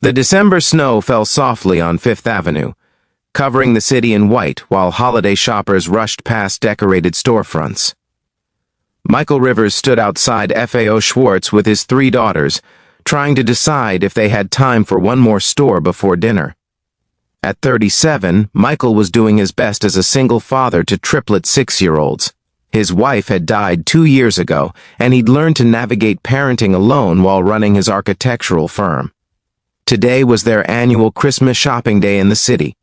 The December snow fell softly on Fifth Avenue, covering the city in white while holiday shoppers rushed past decorated storefronts. Michael Rivers stood outside FAO Schwartz with his 3 daughters, trying to decide if they had time for one more store before dinner. At 37, Michael was doing his best as a single father to triplet 6-year-olds. His wife had died 2 years ago, and he'd learned to navigate parenting alone while running his architectural firm. Today was their annual Christmas shopping day in the city,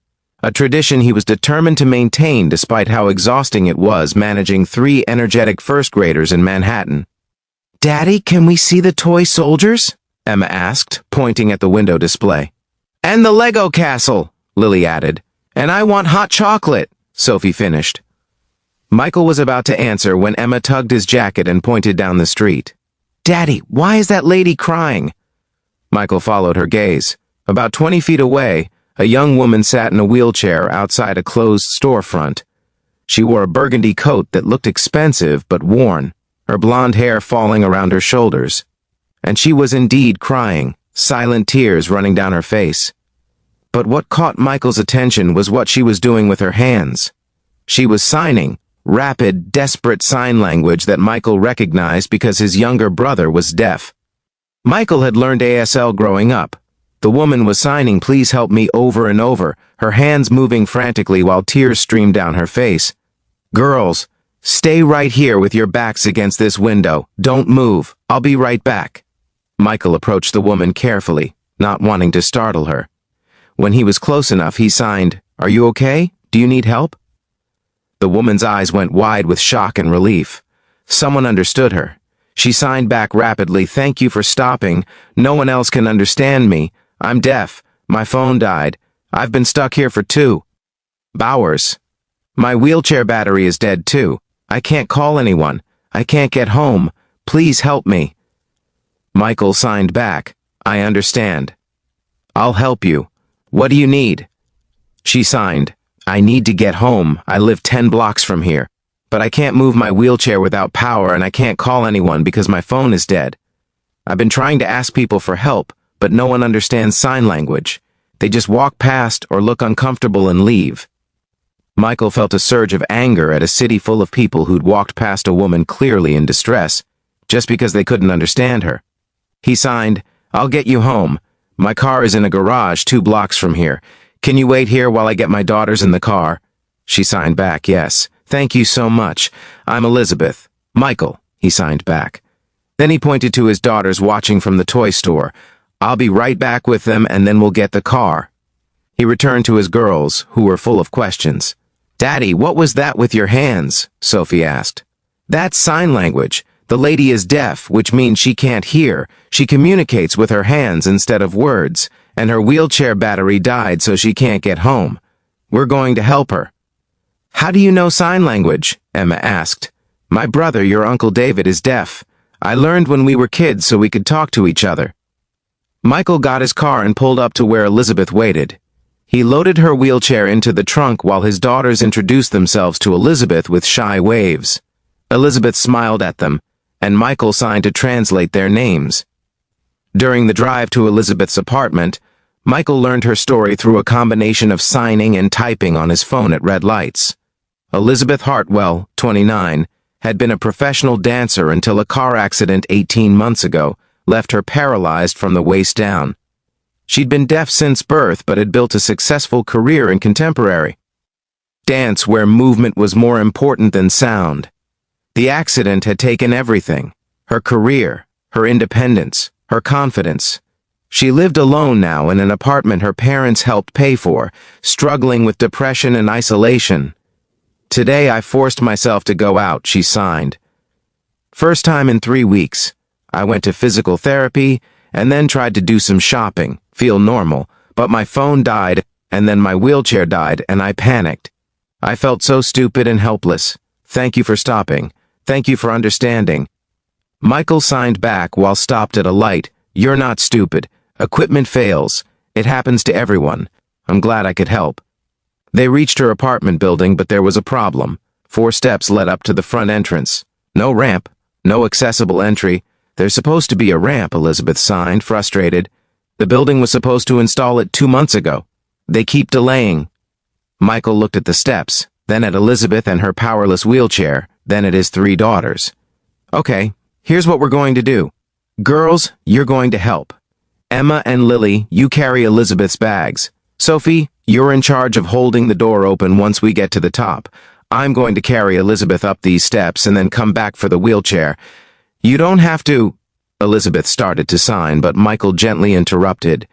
a tradition he was determined to maintain despite how exhausting it was managing 3 energetic first graders in Manhattan. "Daddy, can we see the toy soldiers?" Emma asked, pointing at the window display. "And the Lego castle," Lily added. "And I want hot chocolate," Sophie finished. Michael was about to answer when Emma tugged his jacket and pointed down the street. "Daddy, why is that lady crying?" Michael followed her gaze. About 20 feet away, a young woman sat in a wheelchair outside a closed storefront. She wore a burgundy coat that looked expensive but worn, her blonde hair falling around her shoulders. And she was indeed crying, silent tears running down her face. But what caught Michael's attention was what she was doing with her hands. She was signing, rapid, desperate sign language that Michael recognized because his younger brother was deaf. Michael had learned ASL growing up. The woman was signing "Please help me" over and over, her hands moving frantically while tears streamed down her face. "Girls, stay right here with your backs against this window. Don't move. I'll be right back." Michael approached the woman carefully, not wanting to startle her. When he was close enough, he signed, "Are you okay? Do you need help?" The woman's eyes went wide with shock and relief. Someone understood her. She signed back rapidly, "Thank you for stopping. No one else can understand me. I'm deaf. My phone died. I've been stuck here for 2 hours. My wheelchair battery is dead too. I can't call anyone. I can't get home. Please help me." Michael signed back, "I understand. I'll help you. What do you need?" She signed, "I need to get home. I live 10 blocks from here. But I can't move my wheelchair without power, and I can't call anyone because my phone is dead. I've been trying to ask people for help, but no one understands sign language. They just walk past or look uncomfortable and leave." Michael felt a surge of anger at a city full of people who'd walked past a woman clearly in distress, just because they couldn't understand her. He signed, "I'll get you home. My car is in a garage 2 blocks from here. Can you wait here while I get my daughters in the car?" She signed back, "Yes. Thank you so much. I'm Elizabeth." "Michael," he signed back. Then he pointed to his daughters watching from the toy store. "I'll be right back with them and then we'll get the car." He returned to his girls, who were full of questions. "Daddy, what was that with your hands?" Sophie asked. "That's sign language. The lady is deaf, which means she can't hear. She communicates with her hands instead of words, and her wheelchair battery died so she can't get home. We're going to help her." "How do you know sign language?" Emma asked. "My brother, your Uncle David, is deaf. I learned when we were kids so we could talk to each other." Michael got his car and pulled up to where Elizabeth waited. He loaded her wheelchair into the trunk while his daughters introduced themselves to Elizabeth with shy waves. Elizabeth smiled at them, and Michael signed to translate their names. During the drive to Elizabeth's apartment, Michael learned her story through a combination of signing and typing on his phone at red lights. Elizabeth Hartwell, 29, had been a professional dancer until a car accident 18 months ago left her paralyzed from the waist down. She'd been deaf since birth but had built a successful career in contemporary dance where movement was more important than sound. The accident had taken everything: her career, her independence, her confidence. She lived alone now in an apartment her parents helped pay for, struggling with depression and isolation. "Today I forced myself to go out," she signed. "First time in 3 weeks. I went to physical therapy and then tried to do some shopping, feel normal, but my phone died and then my wheelchair died and I panicked. I felt so stupid and helpless. Thank you for stopping. Thank you for understanding." Michael signed back while stopped at a light. "You're not stupid. Equipment fails. It happens to everyone. I'm glad I could help." They reached her apartment building, but there was a problem. 4 steps led up to the front entrance. No ramp, no accessible entry. "There's supposed to be a ramp," Elizabeth signed, frustrated. The building was supposed to install it 2 months ago. They keep delaying. Michael looked at the steps, then at Elizabeth and her powerless wheelchair, then at his 3 daughters. Okay, here's what we're going to do. Girls, you're going to help. Emma and Lily, you carry Elizabeth's bags. Sophie, you're in charge of holding the door open once we get to the top. I'm going to carry Elizabeth up these steps and then come back for the wheelchair. You don't have to... Elizabeth started to sign, but Michael gently interrupted.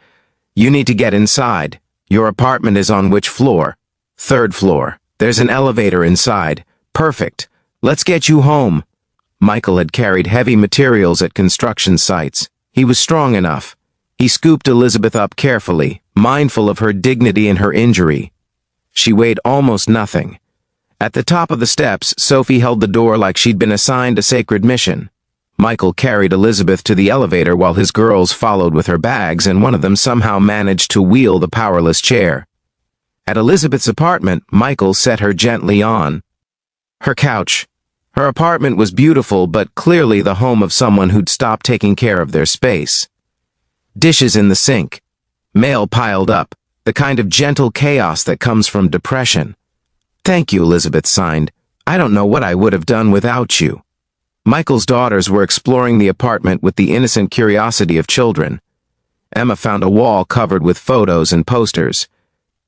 You need to get inside. Your apartment is on which floor? 3rd floor. There's an elevator inside. Perfect. Let's get you home. Michael had carried heavy materials at construction sites. He was strong enough. He scooped Elizabeth up carefully, mindful of her dignity and her injury. She weighed almost nothing. At the top of the steps, Sophie held the door like she'd been assigned a sacred mission. Michael carried Elizabeth to the elevator while his girls followed with her bags, and one of them somehow managed to wheel the powerless chair. At Elizabeth's apartment, Michael set her gently on her couch. Her apartment was beautiful, but clearly the home of someone who'd stopped taking care of their space. Dishes in the sink. Mail piled up, the kind of gentle chaos that comes from depression. Thank you, Elizabeth signed. I don't know what I would have done without you. Michael's daughters were exploring the apartment with the innocent curiosity of children. Emma found a wall covered with photos and posters.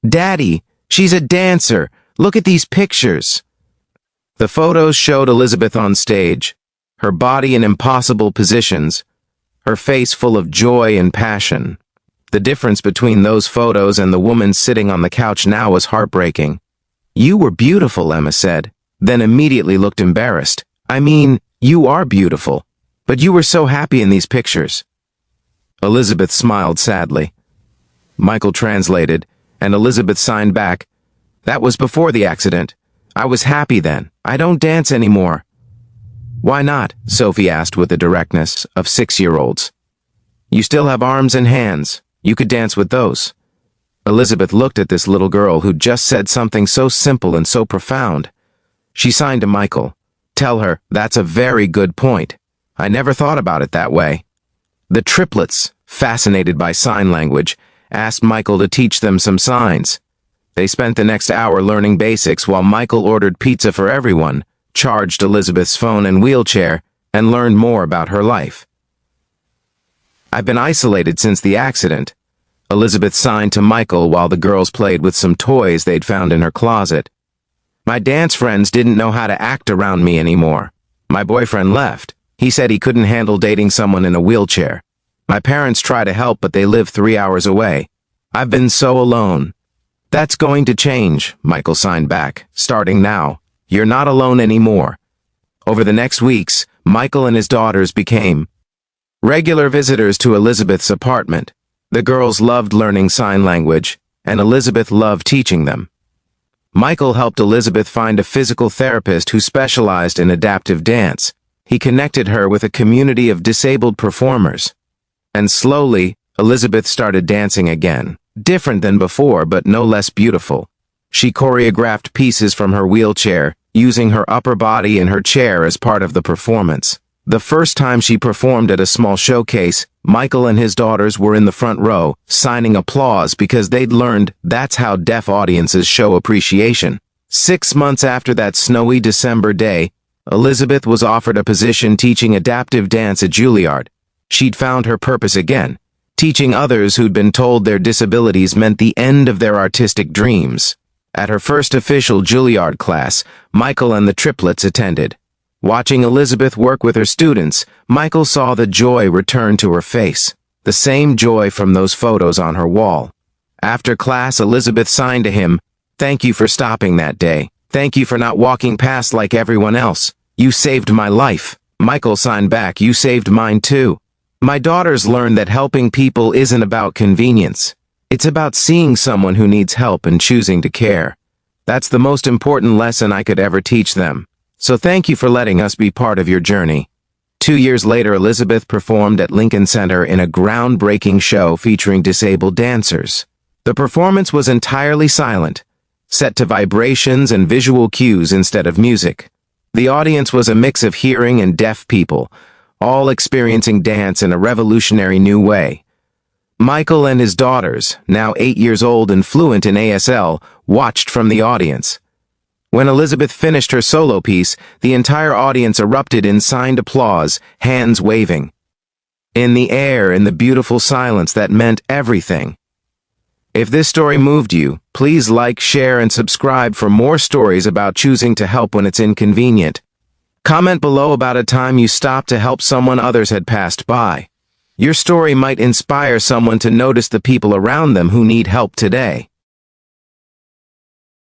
Daddy, she's a dancer. Look at these pictures. The photos showed Elizabeth on stage, her body in impossible positions, her face full of joy and passion. The difference between those photos and the woman sitting on the couch now was heartbreaking. You were beautiful, Emma said, then immediately looked embarrassed. I mean, you are beautiful, but you were so happy in these pictures. Elizabeth smiled sadly. Michael translated, and Elizabeth signed back. That was before the accident. I was happy then. I don't dance anymore. Why not? Sophie asked with the directness of 6-year-olds. You still have arms and hands. You could dance with those. Elizabeth looked at this little girl who'd just said something so simple and so profound. She signed to Michael. Tell her, that's a very good point. I never thought about it that way. The triplets, fascinated by sign language, asked Michael to teach them some signs. They spent the next hour learning basics while Michael ordered pizza for everyone, charged Elizabeth's phone and wheelchair, and learned more about her life. I've been isolated since the accident. Elizabeth signed to Michael while the girls played with some toys they'd found in her closet. My dance friends didn't know how to act around me anymore. My boyfriend left. He said he couldn't handle dating someone in a wheelchair. My parents try to help, but they live 3 hours away. I've been so alone. That's going to change, Michael signed back. Starting now. You're not alone anymore. Over the next weeks, Michael and his daughters became regular visitors to Elizabeth's apartment. The girls loved learning sign language, and Elizabeth loved teaching them. Michael helped Elizabeth find a physical therapist who specialized in adaptive dance. He connected her with a community of disabled performers. And slowly, Elizabeth started dancing again. Different than before, but no less beautiful. She choreographed pieces from her wheelchair, using her upper body and her chair as part of the performance. The first time she performed at a small showcase, Michael and his daughters were in the front row, signing applause because they'd learned that's how deaf audiences show appreciation. 6 months after that snowy December day, Elizabeth was offered a position teaching adaptive dance at Juilliard. She'd found her purpose again, teaching others who'd been told their disabilities meant the end of their artistic dreams. At her first official Juilliard class, Michael and the triplets attended. Watching Elizabeth work with her students, Michael saw the joy return to her face, the same joy from those photos on her wall. After class, Elizabeth signed to him, "Thank you for stopping that day. Thank you for not walking past like everyone else. You saved my life." Michael signed back, "You saved mine too." My daughters learned that helping people isn't about convenience. It's about seeing someone who needs help and choosing to care. That's the most important lesson I could ever teach them. So thank you for letting us be part of your journey. 2 years later, Elizabeth performed at Lincoln Center in a groundbreaking show featuring disabled dancers. The performance was entirely silent, set to vibrations and visual cues instead of music. The audience was a mix of hearing and deaf people, all experiencing dance in a revolutionary new way. Michael and his daughters, now 8 years old and fluent in ASL, watched from the audience. When Elizabeth finished her solo piece, the entire audience erupted in signed applause, hands waving. In the air, in the beautiful silence that meant everything. If this story moved you, please like, share, and subscribe for more stories about choosing to help when it's inconvenient. Comment below about a time you stopped to help someone others had passed by. Your story might inspire someone to notice the people around them who need help today.